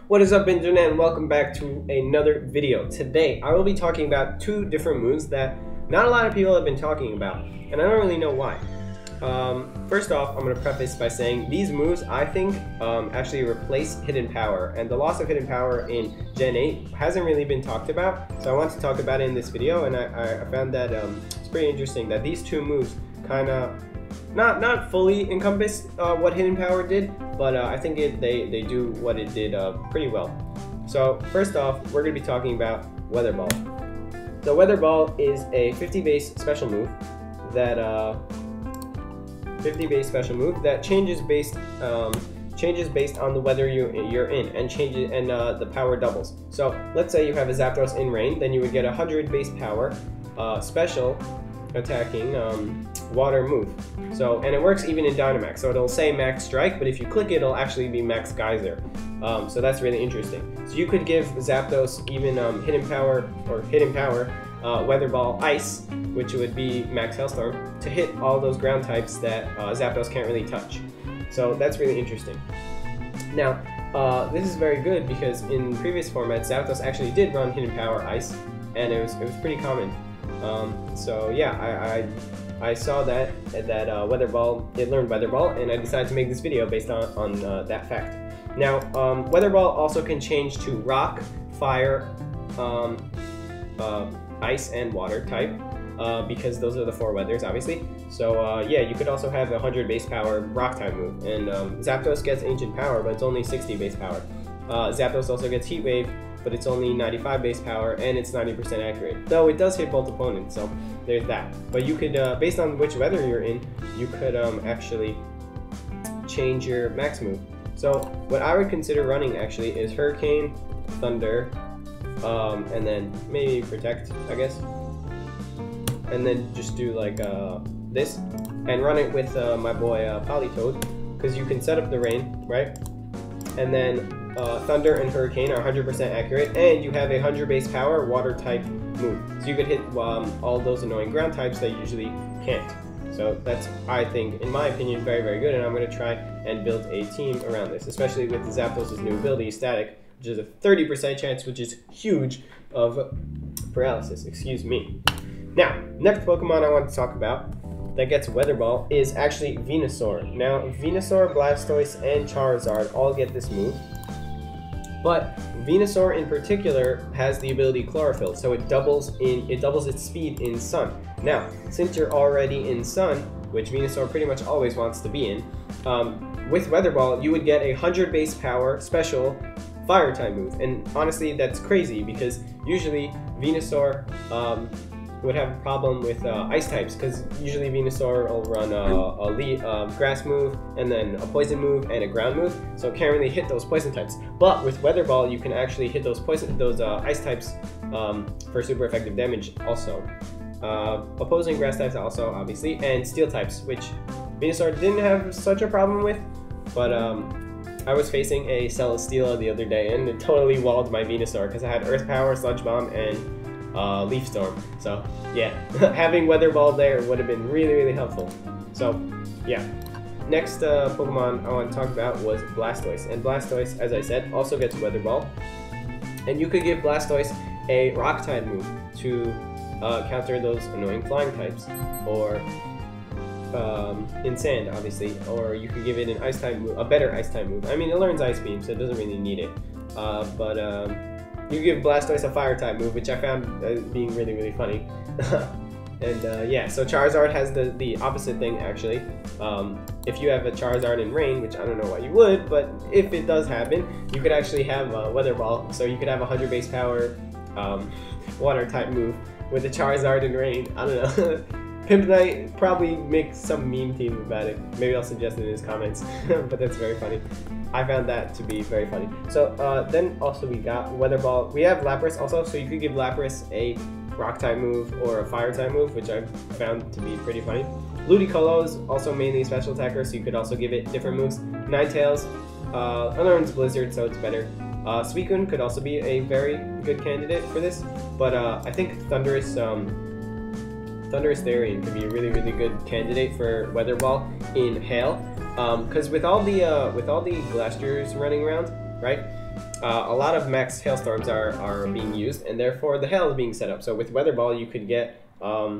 What is up, internet, and welcome back to another video. Today I will be talking about two different moves that not a lot of people have been talking about, and I don't really know why. First off, I'm going to preface by saying these moves, I think, actually replace hidden power, and the loss of hidden power in Gen 8 hasn't really been talked about, so I want to talk about it in this video. And I found that it's pretty interesting that these two moves kind of not fully encompass what hidden power did, but I think they do what it did pretty well. So first off, we're going to be talking about Weather Ball. So Weather Ball is a 50 base special move that changes based on the weather you're in, and the power doubles. So let's say you have a Zapdos in rain, then you would get 100 base power special attacking water move. So, and it works even in Dynamax, so it'll say Max Strike, but if you click it, it'll actually be Max Geyser. So that's really interesting. So you could give Zapdos even hidden power Weather Ball Ice, which would be Max Hailstorm, to hit all those ground types that Zapdos can't really touch. So that's really interesting. Now, this is very good because in previous formats, Zapdos actually did run hidden power Ice, and it was pretty common. So yeah, I saw that Weather Ball, it learned Weather Ball, and I decided to make this video based on that fact. Now, Weather Ball also can change to Rock, Fire, Ice, and Water type, because those are the four weathers, obviously. So yeah, you could also have a 100 base power Rock type move, and Zapdos gets Ancient Power, but it's only 60 base power. Zapdos also gets Heat Wave, but it's only 95 base power, and it's 90% accurate. Though it does hit both opponents, so there's that. But you could, based on which weather you're in, you could actually change your max move. So what I would consider running actually is Hurricane, Thunder, and then maybe Protect, I guess. And then just do like this, and run it with my boy Politoed, because you can set up the rain, right? And then Thunder and Hurricane are 100% accurate, and you have a 100 base power water type move. So you could hit all those annoying ground types that you usually can't. So that's, I think, in my opinion, very, very good, and I'm going to try and build a team around this, especially with Zapdos' new ability, Static, which is a 30% chance, which is huge, of paralysis. Excuse me. Now, next Pokemon I want to talk about that gets Weather Ball is actually Venusaur. Now, Venusaur, Blastoise, and Charizard all get this move, but Venusaur in particular has the ability Chlorophyll, so it doubles its speed in Sun. Now, since you're already in Sun, which Venusaur pretty much always wants to be in, with Weather Ball you would get a 100 base power special Fire type move. And honestly, that's crazy because usually Venusaur would have a problem with ice types, because usually Venusaur will run a grass move, and then a poison move, and a ground move, so it can't really hit those poison types. But with Weather Ball, you can actually hit those ice types for super effective damage also. Opposing grass types also, obviously, and steel types, which Venusaur didn't have such a problem with, but I was facing a Celesteela the other day, and it totally walled my Venusaur because I had Earth Power, Sludge Bomb, and Leaf Storm. So yeah, having Weather Ball there would have been really, really helpful. So yeah, next Pokemon I want to talk about was Blastoise, and Blastoise, as I said, also gets Weather Ball, and you could give Blastoise a Rock type move to counter those annoying flying types, or in Sand, obviously, or you could give it an Ice type move, a better Ice type move. I mean, it learns Ice Beam, so it doesn't really need it, but you give Blastoise a Fire type move, which I found being really, really funny. And yeah, so Charizard has the opposite thing, actually. If you have a Charizard in Rain, which I don't know why you would, but if it does happen, you could actually have a Weather Ball, so you could have a 100 base power Water type move with a Charizard in Rain. I don't know. Pimp Knight probably makes some meme team about it. Maybe I'll suggest it in his comments, but that's very funny. I found that to be very funny. So then also we got Weather Ball. We have Lapras also, so you could give Lapras a Rock type move or a Fire type move, which I found to be pretty funny. Ludicolo is also mainly a special attacker, so you could also give it different moves. Ninetales unlearns Blizzard, so it's better. Suicune could also be a very good candidate for this, but I think Thundurus Tharian could be a really, really good candidate for Weather Ball in Hail, Because with all the Glaciers running around, right? A lot of max hailstorms are being used, and therefore the hail is being set up. So with Weather Ball, you could get a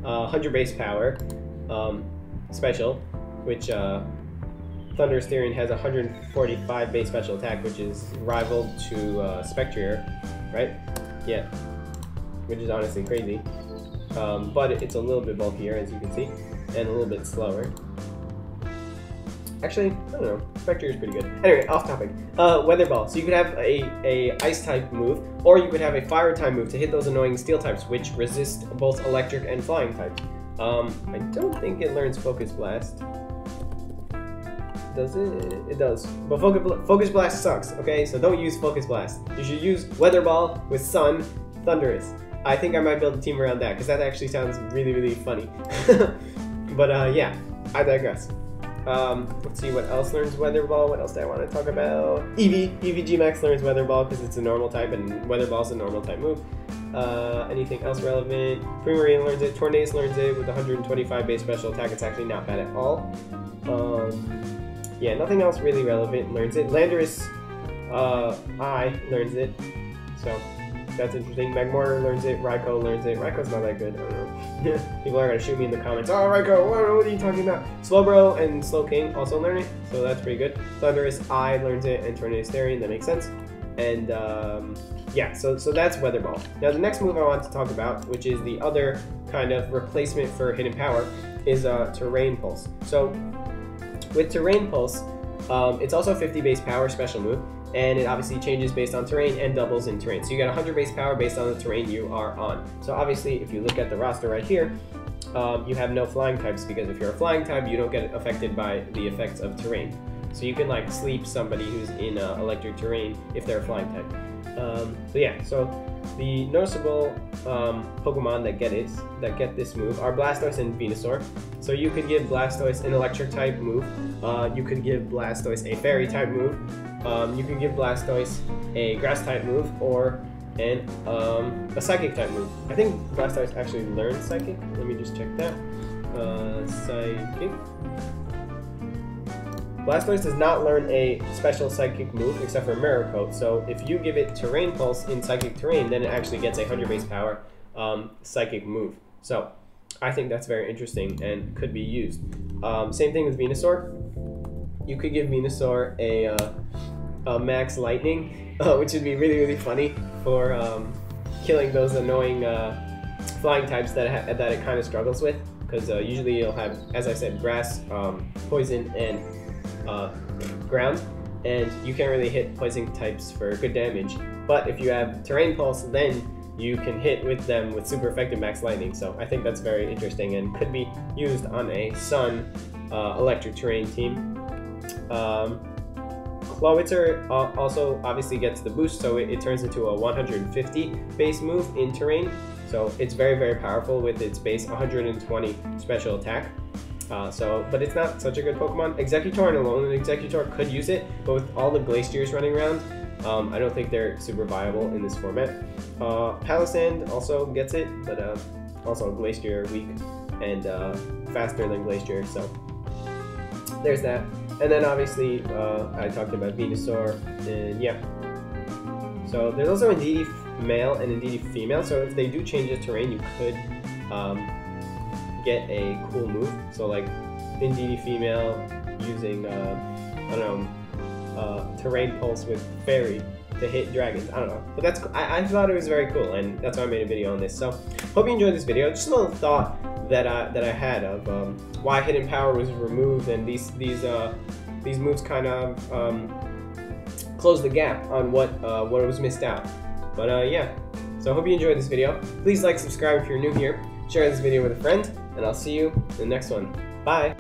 100 base power special, which Thunderous Therian has 145 base special attack, which is rivaled to Spectrier, right? Yeah, which is honestly crazy. But it's a little bit bulkier, as you can see, and a little bit slower. Actually, I don't know. Spectre is pretty good. Anyway, off topic. Weather Ball. So you could have a ice type move, or you could have a fire type move to hit those annoying steel types, which resist both electric and flying types. I don't think it learns Focus Blast. Does it? It does. But Focus Blast sucks, okay? So don't use Focus Blast. You should use Weather Ball with Sun, Thunderous. I think I might build a team around that, because that actually sounds really, really funny. But yeah, I digress. Let's see what else learns Weather Ball. What else do I want to talk about? EVG Max learns Weather Ball because it's a normal type, and Weather Ball is a normal type move. Anything else relevant? Primarine learns it. Tornadus learns it with 125 base special attack. It's actually not bad at all. Yeah, nothing else really relevant learns it. Landorus I learns it, so that's interesting. Magmortar learns it. Raikou learns it. Raikou's not that good. I don't know. People are gonna shoot me in the comments. Oh, Raikou, what are you talking about? Slowbro and Slowking also learn it, so that's pretty good. Thunderous I learns it, and Tornadus Therian, that makes sense. And yeah, so that's Weather Ball. Now the next move I want to talk about, which is the other kind of replacement for Hidden Power, is Terrain Pulse. So with Terrain Pulse, it's also a 50 base power special move, and it obviously changes based on terrain and doubles in terrain. So you get 100 base power based on the terrain you are on. So obviously, if you look at the roster right here, you have no flying types, because if you're a flying type, you don't get affected by the effects of terrain. So you can like sleep somebody who's in electric terrain if they're a flying type. So yeah, so the noticeable Pokemon that get this move are Blastoise and Venusaur. So you could give Blastoise an electric type move. You could give Blastoise a fairy type move. You could give Blastoise a grass type move, or a psychic type move. I think Blastoise actually learns psychic. Let me just check that. Psychic. Blastoise does not learn a special psychic move except for Mirror Coat. So if you give it Terrain Pulse in Psychic Terrain, then it actually gets a 100 base power psychic move. So I think that's very interesting and could be used. Same thing with Venusaur. You could give Venusaur a Max Lightning, which would be really, really funny for killing those annoying flying types that it kind of struggles with. Because usually you'll have, as I said, grass, poison, and ground, and you can't really hit poison types for good damage. But if you have Terrain Pulse, then you can hit with them with super effective Max Lightning. So I think that's very interesting and could be used on a Sun electric terrain team. Clawitzer also obviously gets the boost, so it turns into a 150 base move in terrain. So it's very, very powerful with its base 120 special attack. But it's not such a good Pokemon. Executor alone, Executor could use it, but with all the Glaciers running around, I don't think they're super viable in this format. Palisand also gets it, but also Glacier weak and faster than Glacier, so there's that. And then obviously, I talked about Venusaur, and yeah. So there's also Indeedee male and Indeedee female, so if they do change the terrain, you could get a cool move. So like Indeedee female using I don't know, Terrain Pulse with Fairy to hit dragons. I don't know, but that's I thought it was very cool, and that's why I made a video on this. So hope you enjoyed this video. Just a little thought that I had of why Hidden Power was removed, and these moves kind of close the gap on what was missed out. But yeah, so I hope you enjoyed this video. Please like, subscribe if you're new here. Share this video with a friend, and I'll see you in the next one. Bye!